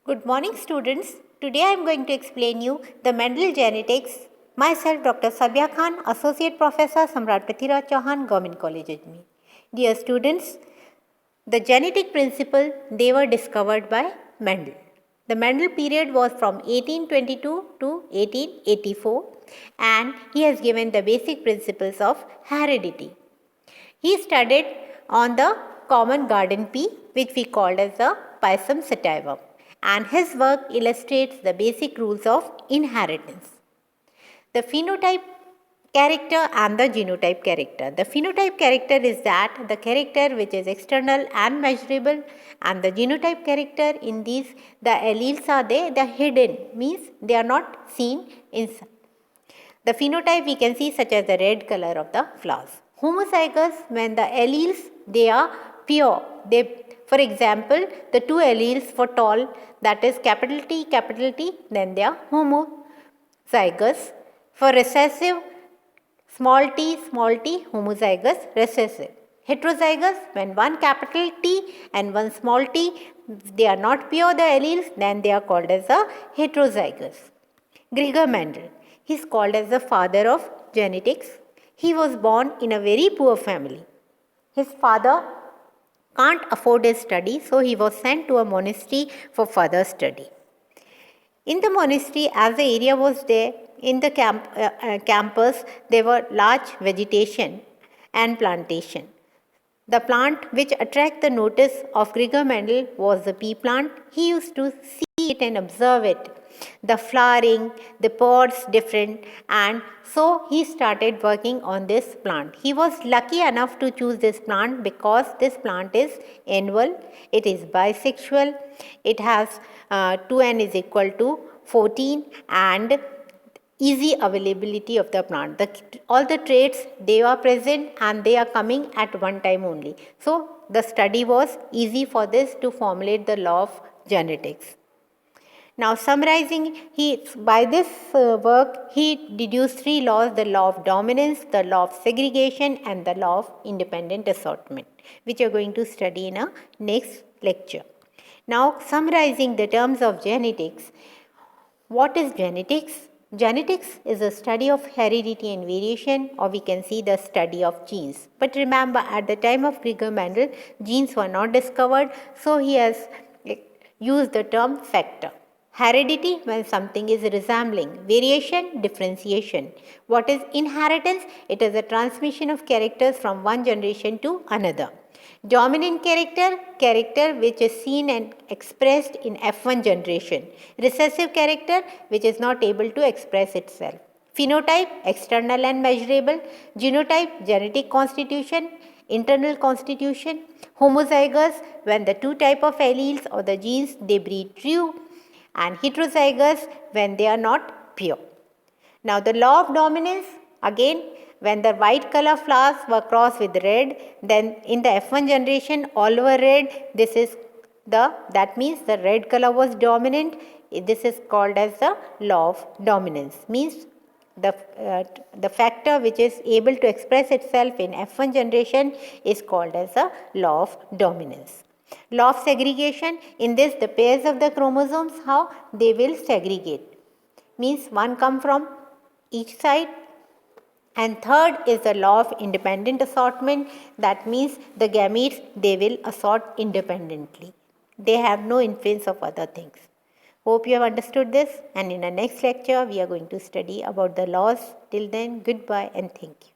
Good morning students. Today I am going to explain you the Mendel genetics. Myself Dr. Sabia Khan, Associate Professor, Samrat Prithviraj Chauhan, Government College Ajmer. Dear students, the genetic principle they were discovered by Mendel. The Mendel period was from 1822 to 1884 and he has given the basic principles of heredity. He studied on the common garden pea which we called as the Pisum sativum, and his work illustrates the basic rules of inheritance. The phenotype character and the genotype character. The phenotype character is that the character which is external and measurable, and the genotype character in these the alleles are there, they are hidden, means they are not seen inside. The phenotype we can see such as the red color of the flowers. Homozygous, when the alleles they are pure. For example, the two alleles for tall, that is capital T, then they are homozygous. For recessive, small t, homozygous, recessive. Heterozygous, when one capital T and one small t, they are not pure the alleles, then they are called as a heterozygous. Gregor Mendel, he is called as the father of genetics. He was born in a very poor family. His father can't afford his study, so he was sent to a monastery for further study. In the monastery, as the area was there, in the campus, there were large vegetation and plantation. The plant which attracted the notice of Gregor Mendel was the pea plant. He used to see it and observe it. The flowering, the pods different, and so he started working on this plant. He was lucky enough to choose this plant because this plant is annual, it is bisexual, it has 2n is equal to 14 and easy availability of the plant. All the traits they are present and they are coming at one time only. So the study was easy for this to formulate the law of genetics. Now summarizing, by this work he deduced three laws: the law of dominance, the law of segregation and the law of independent assortment, which we are going to study in a next lecture. Now summarizing the terms of genetics. What is genetics? Genetics is a study of heredity and variation, or we can see the study of genes. But remember, at the time of Gregor Mendel, genes were not discovered, so he has used the term factor. Heredity, when something is resembling. Variation, differentiation. What is inheritance? It is a transmission of characters from one generation to another. Dominant character which is seen and expressed in F1 generation. Recessive character which is not able to express itself. Phenotype, external and measurable. Genotype, genetic constitution, internal constitution. Homozygous, when the two type of alleles or the genes they breed true, and heterozygous when they are not pure. Now the law of dominance, again, when the white color flowers were crossed with red, then in the F1 generation all were red. That means the red color was dominant. This is called as the law of dominance. Means the factor which is able to express itself in F1 generation is called as the law of dominance. Law of segregation, in this the pairs of the chromosomes, how they will segregate. Means one come from each side. And third is the law of independent assortment. That means the gametes they will assort independently. They have no influence of other things. Hope you have understood this, and in the next lecture we are going to study about the laws. Till then, goodbye and thank you.